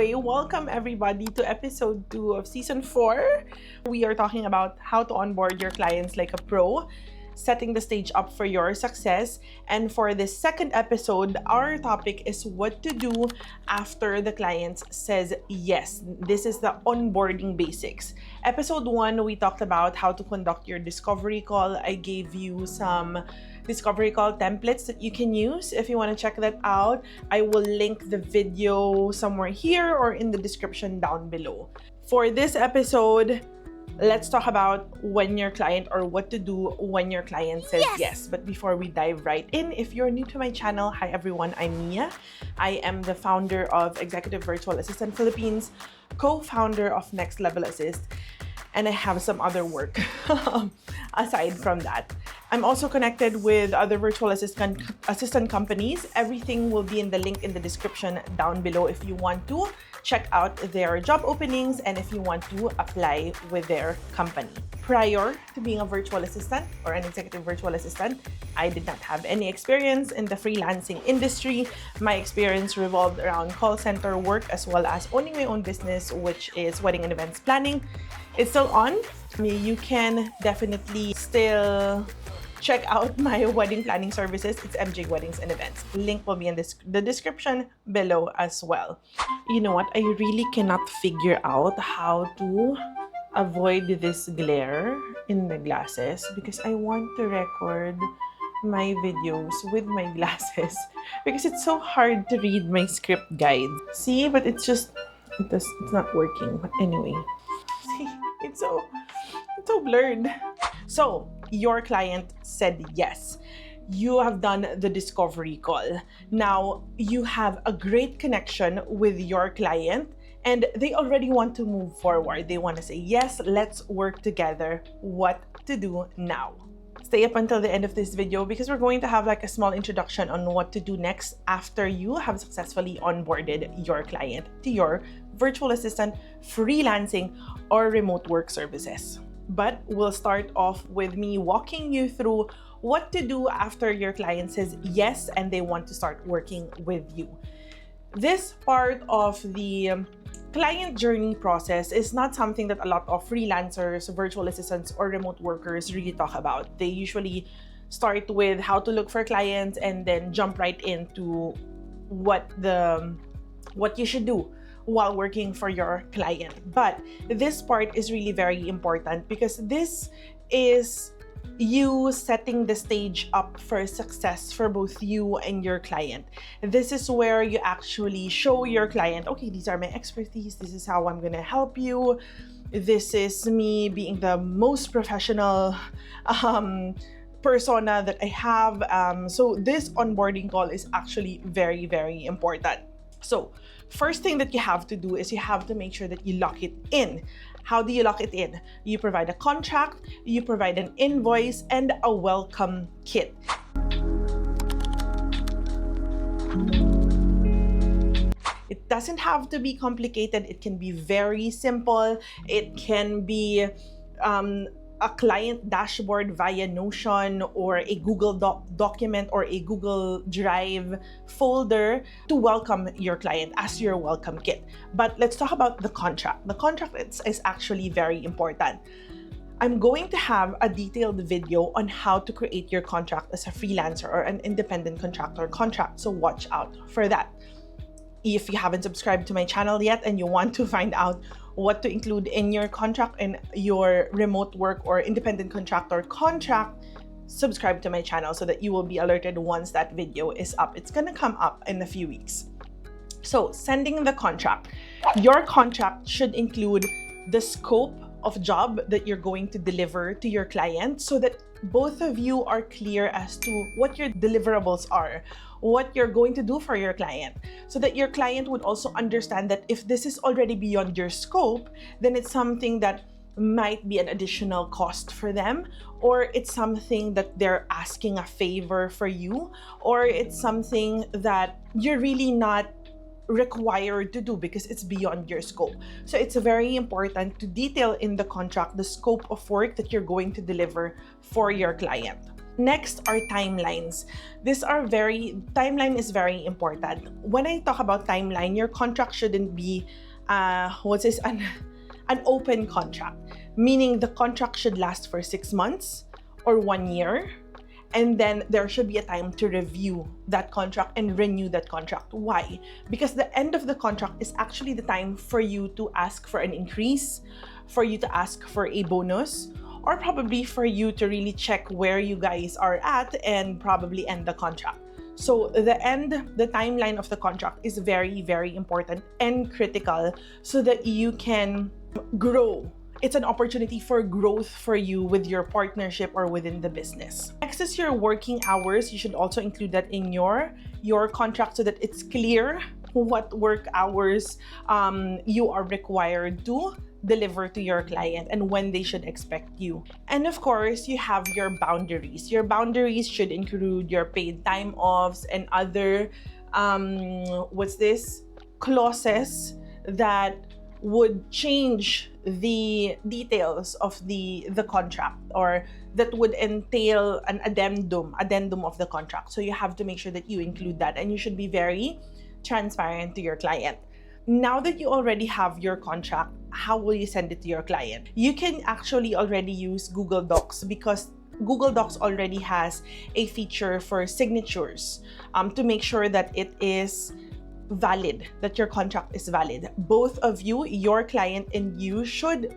Welcome everybody to episode 2 of season 4. We are talking about how to onboard your clients like a pro, setting the stage up for your success. And for this second episode, our topic is what to do after the client says yes. This is the onboarding basics. Episode 1, we talked about how to conduct your discovery call. I gave you some discovery call templates that you can use. If you want to check that out, I will link the video somewhere here or in the description down below. For this episode, let's talk about when your client or what to do when your client says yes. But before we dive right in, if you're new to my channel, hi everyone, I'm Mia. I am the founder of Executive Virtual Assistant Philippines, co-founder of Next Level Assist, and I have some other work aside from that. I'm also connected with other virtual assistant companies. Everything will be in the link in the description down below if you want to check out their job openings and if you want to apply with their company. Prior to being a virtual assistant or an executive virtual assistant, I did not have any experience in the freelancing industry. My experience revolved around call center work as well as owning my own business, which is wedding and events planning. It's still on. You can definitely still check out my wedding planning services. It's MJ Weddings and Events. Link will be in the description below as well. You know what? I really cannot figure out how to avoid this glare in the glasses because I want to record my videos with my glasses because it's so hard to read my script guide. See, but it's not working. But anyway, see, it's so blurred. So your client said yes. You have done the discovery call. Now you have a great connection with your client and they already want to move forward. They want to say, yes, let's work together. What to do now? Stay up until the end of this video because we're going to have like a small introduction on what to do next after you have successfully onboarded your client to your virtual assistant, freelancing, or remote work services. But we'll start off with me walking you through what to do after your client says yes and they want to start working with you. This part of the client journey process is not something that a lot of freelancers, virtual assistants, or remote workers really talk about. They usually start with how to look for clients and then jump right into what you should do while working for your client. But this part is really very important because this is you setting the stage up for success for both you and your client. This is where you actually show your client, okay, these are my expertise, this is how I'm gonna help you, this is me being the most professional persona that I have. So this onboarding call is actually very, very important. So first thing that you have to do is you have to make sure that you lock it in. How do you lock it in? You provide a contract, you provide an invoice, and a welcome kit. It doesn't have to be complicated. It can be very simple. It can be a client dashboard via Notion or a Google document or a Google Drive folder to welcome your client as your welcome kit. But let's talk about the contract. The contract is actually very important. I'm going to have a detailed video on how to create your contract as a freelancer or an independent contractor contract, so watch out for that. If you haven't subscribed to my channel yet and you want to find out what to include in your contract and your remote work or independent contractor contract, subscribe to my channel so that you will be alerted once that video is up. It's gonna come up in a few weeks. So sending the contract. Your contract should include the scope of job that you're going to deliver to your client so that both of you are clear as to what your deliverables are, what you're going to do for your client, so that your client would also understand that if this is already beyond your scope, then it's something that might be an additional cost for them, or it's something that they're asking a favor for you, or it's something that you're really not required to do because it's beyond your scope. So it's very important to detail in the contract the scope of work that you're going to deliver for your client. Next are timelines. Timeline is very important. When I talk about timeline, your contract shouldn't be an open contract, meaning the contract should last for 6 months or 1 year, and then there should be a time to review that contract and renew that contract. Why? Because the end of the contract is actually the time for you to ask for an increase, for you to ask for a bonus, or probably for you to really check where you guys are at and probably end the contract. So the timeline of the contract is very, very important and critical so that you can grow. It's an opportunity for growth for you with your partnership or within the business. Next is your working hours. You should also include that in your contract so that it's clear what work hours you are required to deliver to your client and when they should expect you. And of course, you have your boundaries. Your boundaries should include your paid time offs and other clauses that would change the details of the contract, or that would entail an addendum of the contract. So you have to make sure that you include that, and you should be very transparent to your client. Now that you already have your contract, how will you send it to your client? You can actually already use Google Docs, because Google Docs already has a feature for signatures to make sure that it is valid, that your contract is valid. Both of you, your client and you, should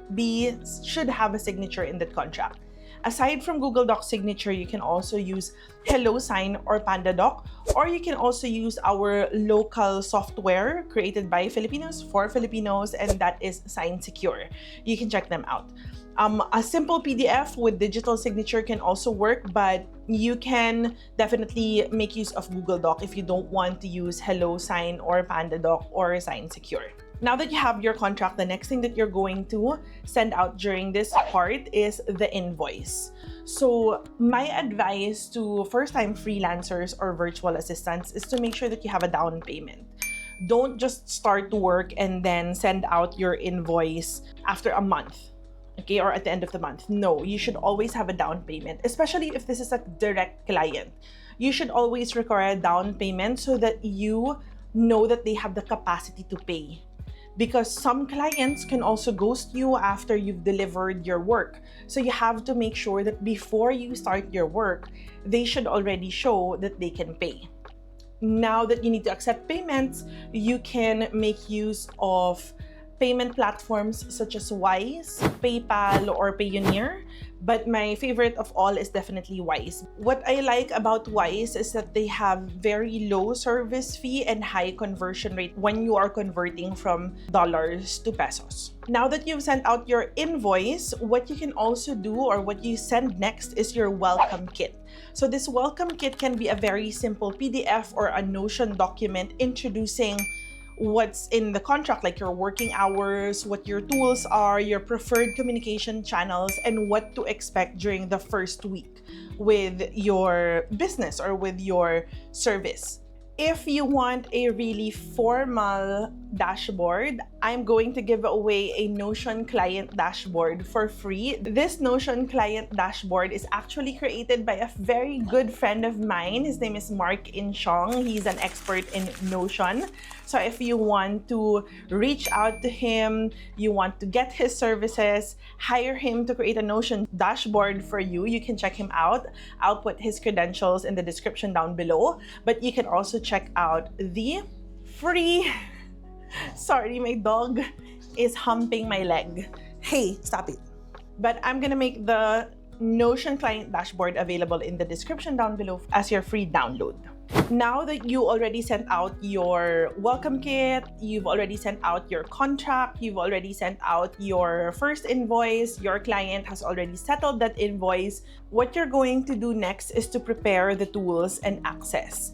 have a signature in that contract. Aside from Google Docs signature, you can also use HelloSign or PandaDoc, or you can also use our local software created by Filipinos for Filipinos, and that is Sign Secure. You can check them out. A simple PDF with digital signature can also work, but you can definitely make use of Google Doc if you don't want to use HelloSign or PandaDoc or Sign Secure. Now that you have your contract, the next thing that you're going to send out during this part is the invoice. So my advice to first-time freelancers or virtual assistants is to make sure that you have a down payment. Don't just start to work and then send out your invoice after a month, okay, or at the end of the month. No, you should always have a down payment, especially if this is a direct client. You should always require a down payment so that you know that they have the capacity to pay. Because some clients can also ghost you after you've delivered your work. So you have to make sure that before you start your work, they should already show that they can pay. Now that you need to accept payments, you can make use of payment platforms such as Wise, PayPal, or Payoneer. But my favorite of all is definitely Wise. What I like about Wise is that they have very low service fee and high conversion rate when you are converting from dollars to pesos. Now that you've sent out your invoice, what you can also do, or what you send next, is your welcome kit. So this welcome kit can be a very simple PDF or a Notion document introducing what's in the contract, like your working hours, what your tools are, your preferred communication channels, and what to expect during the first week with your business or with your service. If you want a really formal dashboard, I'm going to give away a Notion client dashboard for free. This Notion client dashboard is actually created by a very good friend of mine. His name is Mark Inchong. He's an expert in Notion. So if you want to reach out to him, you want to get his services, hire him to create a Notion dashboard for you, you can check him out. I'll put his credentials in the description down below, but you can also check out the free... Sorry, my dog is humping my leg. Hey, stop it. But I'm gonna make the Notion client dashboard available in the description down below as your free download. Now that you already sent out your welcome kit, you've already sent out your contract, you've already sent out your first invoice, your client has already settled that invoice, what you're going to do next is to prepare the tools and access.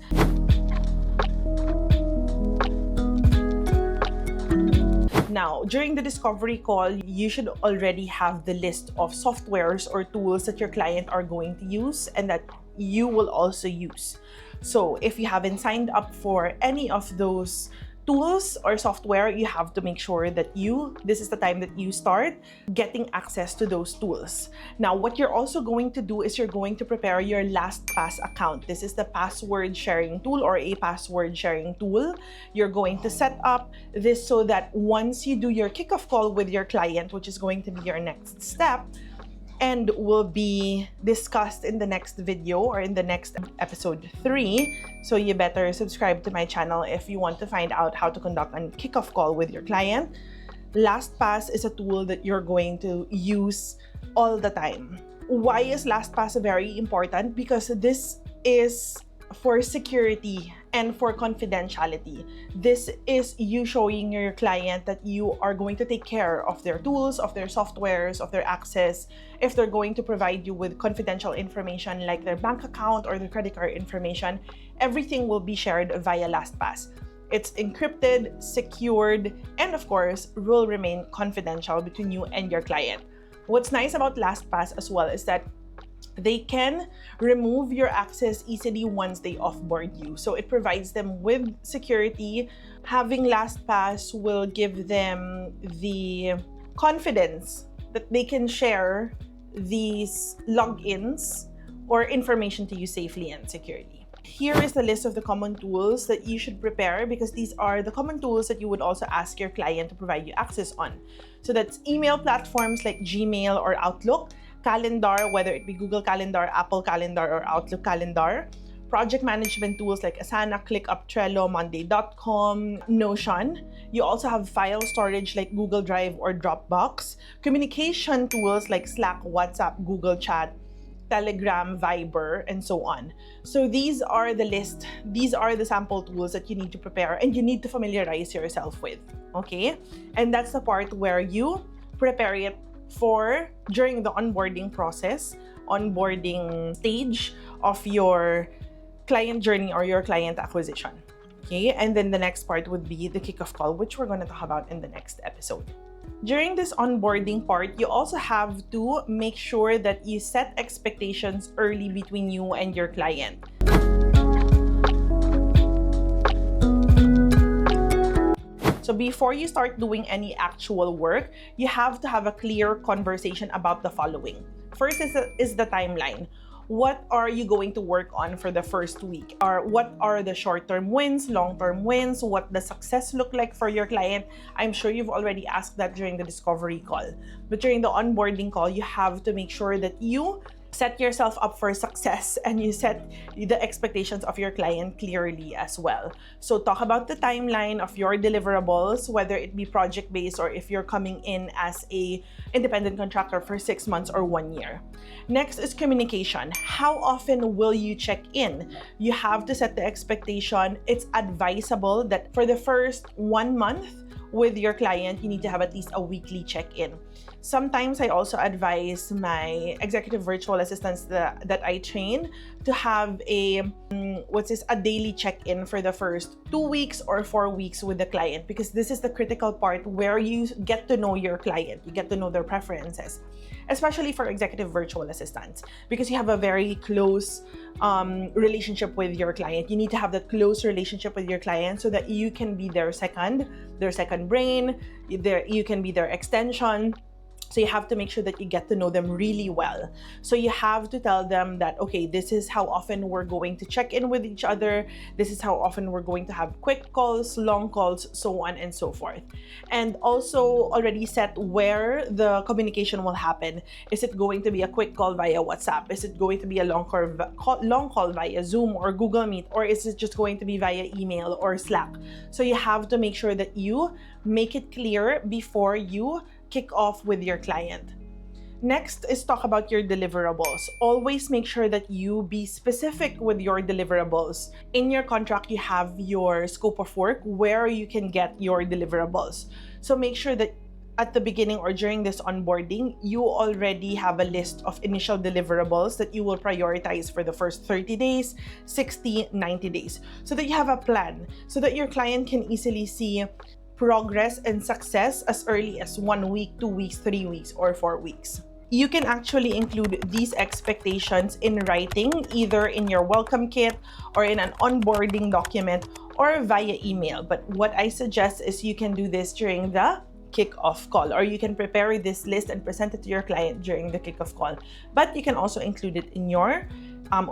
Now, during the discovery call, you should already have the list of softwares or tools that your client are going to use and that you will also use. So if you haven't signed up for any of those tools or software, you have to make sure that this is the time that you start getting access to those tools. Now, what you're also going to do is you're going to prepare your LastPass account. This is the password sharing tool or a password sharing tool. You're going to set up this so that once you do your kickoff call with your client, which is going to be your next step, and will be discussed in the next video or in the next episode 3. So you better subscribe to my channel if you want to find out how to conduct a kickoff call with your client. LastPass is a tool that you're going to use all the time. Why is LastPass very important? Because this is for security and for confidentiality. This is you showing your client that you are going to take care of their tools, of their softwares, of their access. If they're going to provide you with confidential information like their bank account or their credit card information, everything will be shared via LastPass. It's encrypted, secured, and of course, will remain confidential between you and your client. What's nice about LastPass as well is that they can remove your access easily once they offboard you. So it provides them with security. Having LastPass will give them the confidence that they can share these logins or information to you safely and securely. Here is the list of the common tools that you should prepare, because these are the common tools that you would also ask your client to provide you access on. So that's email platforms like Gmail or Outlook, calendar, whether it be Google Calendar, Apple Calendar, or Outlook Calendar, project management tools like Asana, ClickUp, Trello, Monday.com, Notion. You also have file storage like Google Drive or Dropbox, communication tools like Slack, WhatsApp, Google Chat, Telegram, Viber, and so on. So these are the list. These are the sample tools that you need to prepare and you need to familiarize yourself with, okay? And that's the part where you prepare it for during the onboarding process, onboarding stage of your client journey or your client acquisition. Okay, and then the next part would be the kickoff call, which we're going to talk about in the next episode. During this onboarding part, you also have to make sure that you set expectations early between you and your client. So before you start doing any actual work, you have to have a clear conversation about the following. First is the timeline. What are you going to work on for the first week? Or what are the short-term wins, long-term wins? What does success look like for your client? I'm sure you've already asked that during the discovery call. But during the onboarding call, you have to make sure that you set yourself up for success and you set the expectations of your client clearly as well. So talk about the timeline of your deliverables, whether it be project-based or if you're coming in as a independent contractor for 6 months or 1 year. Next is communication. How often will you check in? You have to set the expectation. It's advisable that for the first 1 month with your client, you need to have at least a weekly check-in. Sometimes I also advise my executive virtual assistants that I train to have a daily check-in for the first 2 weeks or 4 weeks with the client, because this is the critical part where you get to know your client, you get to know their preferences, especially for executive virtual assistants, because you have a very close relationship with your client. You need to have that close relationship with your client so that you can be their second brain, you can be their extension. So you have to make sure that you get to know them really well. So you have to tell them that, okay, this is how often we're going to check in with each other. This is how often we're going to have quick calls, long calls, so on and so forth. And also already set where the communication will happen. Is it going to be a quick call via WhatsApp? Is it going to be a long call via Zoom or Google Meet? Or is it just going to be via email or Slack? So you have to make sure that you make it clear before you kick off with your client. Next is talk about your deliverables. Always make sure that you be specific with your deliverables. In your contract, you have your scope of work where you can get your deliverables. So make sure that at the beginning or during this onboarding, you already have a list of initial deliverables that you will prioritize for the first 30 days, 60, 90 days, so that you have a plan, so that your client can easily see progress and success as early as 1 week, 2 weeks, 3 weeks, or 4 weeks. You can actually include these expectations in writing, either in your welcome kit or in an onboarding document, or via email. But what I suggest is you can do this during the kick-off call, or you can prepare this list and present it to your client during the kick-off call. But you can also include it in your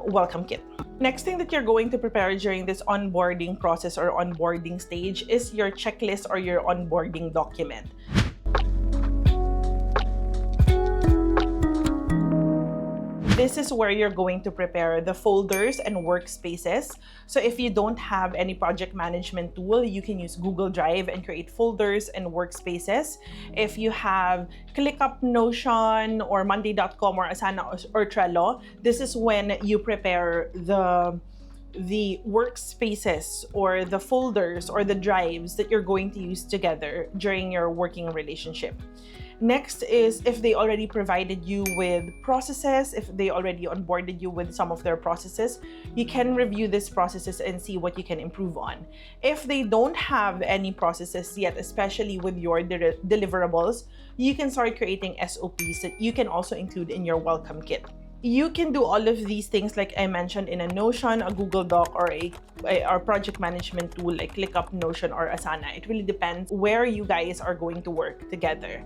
welcome kit. Next thing that you're going to prepare during this onboarding process or onboarding stage is your checklist or your onboarding document. This is where you're going to prepare the folders and workspaces. So if you don't have any project management tool, you can use Google Drive and create folders and workspaces. If you have ClickUp, Notion, or Monday.com, or Asana, or Trello, this is when you prepare the workspaces or the folders or the drives that you're going to use together during your working relationship. Next is if they already provided you with processes, if they already onboarded you with some of their processes, you can review these processes and see what you can improve on. If they don't have any processes yet, especially with your deliverables, you can start creating SOPs that you can also include in your welcome kit. You can do all of these things, like I mentioned, in a Notion, a Google Doc, or a project management tool like ClickUp, Notion, or Asana. It really depends where you guys are going to work together.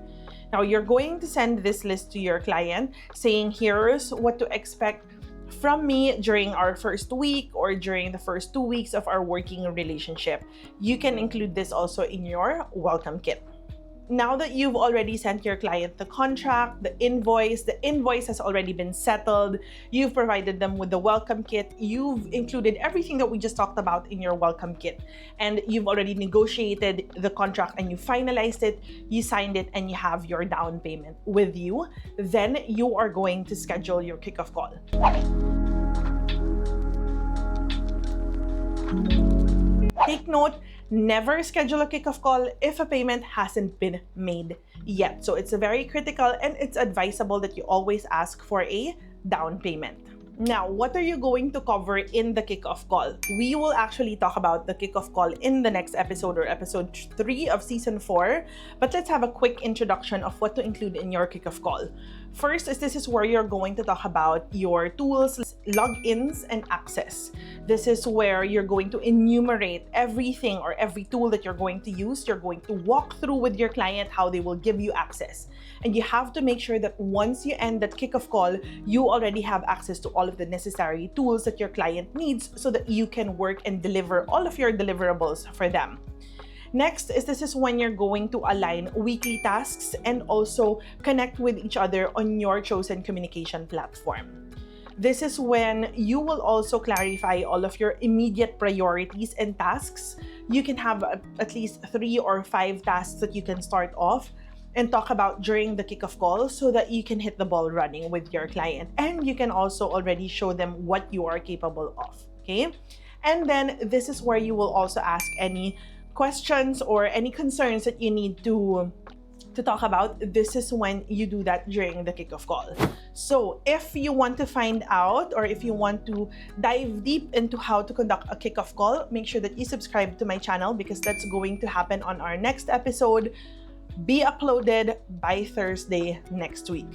Now, you're going to send this list to your client saying, here's what to expect from me during our first week or during the first 2 weeks of our working relationship. You can include this also in your welcome kit. Now that you've already sent your client the contract, the invoice has already been settled, you've provided them with the welcome kit, you've included everything that we just talked about in your welcome kit, and you've already negotiated the contract and you finalized it, you signed it, and you have your down payment with you, then you are going to schedule your kickoff call. Take note, never schedule a kickoff call if a payment hasn't been made yet. So it's very critical, and it's advisable that you always ask for a down payment. Now, what are you going to cover in the kickoff call? We will actually talk about the kickoff call in the next episode, or episode 3 of season 4. But let's have a quick introduction of what to include in your kickoff call. First, this is where you're going to talk about your tools, logins, and access. This is where you're going to enumerate everything or every tool that you're going to use. You're going to walk through with your client how they will give you access. And you have to make sure that once you end that kickoff call, you already have access to all of the necessary tools that your client needs so that you can work and deliver all of your deliverables for them. Next is this is when you're going to align weekly tasks and also connect with each other on your chosen communication platform. This is when you will also clarify all of your immediate priorities and tasks. You can have at least 3 or 5 tasks that you can start off and talk about during the kickoff call so that you can hit the ball running with your client. And you can also already show them what you are capable of, okay? And then this is where you will also ask any questions or any concerns that you need to talk about. This is when you do that during the kickoff call. So if you want to find out, or if you want to dive deep into how to conduct a kickoff call, make sure that you subscribe to my channel, because that's going to happen on our next episode, be uploaded by Thursday next week.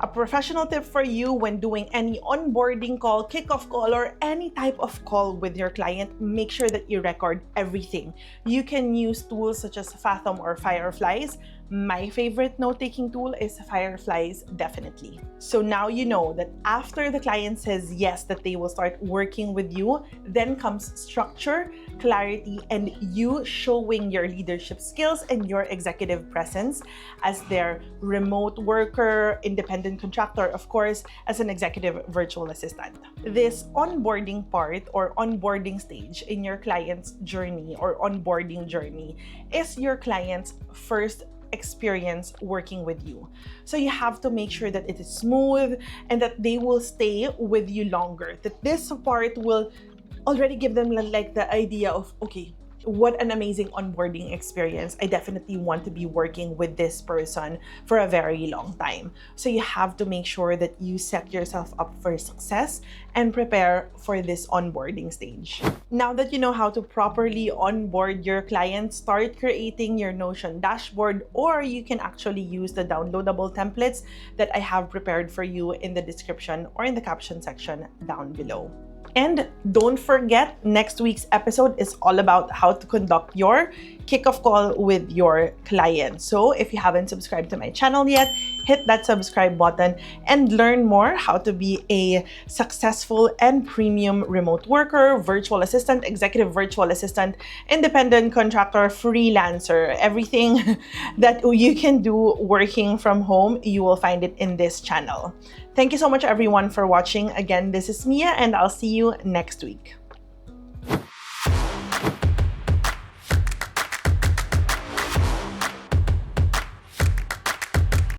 A professional tip for you when doing any onboarding call, kickoff call, or any type of call with your client, make sure that you record everything. You can use tools such as Fathom or Fireflies. My favorite note-taking tool is Fireflies, definitely. So now you know that after the client says yes, that they will start working with you, then comes structure, clarity, and you showing your leadership skills and your executive presence as their remote worker, independent contractor, of course, as an executive virtual assistant. This onboarding part or onboarding stage in your client's journey or onboarding journey is your client's first experience working with you. So you have to make sure that it is smooth and that they will stay with you longer. That this part will already give them like the idea of, okay, what an amazing onboarding experience. I definitely want to be working with this person for a very long time. So you have to make sure that you set yourself up for success and prepare for this onboarding stage. Now that you know how to properly onboard your clients, start creating your Notion dashboard, or you can actually use the downloadable templates that I have prepared for you in the description or in the caption section down below. And don't forget, next week's episode is all about how to conduct your kickoff call with your client. So if you haven't subscribed to my channel yet, hit that subscribe button and learn more how to be a successful and premium remote worker, virtual assistant, executive virtual assistant, independent contractor, freelancer. Everything that you can do working from home, you will find it in this channel. Thank you so much, everyone, for watching. Again, this is Mia, and I'll see you next week.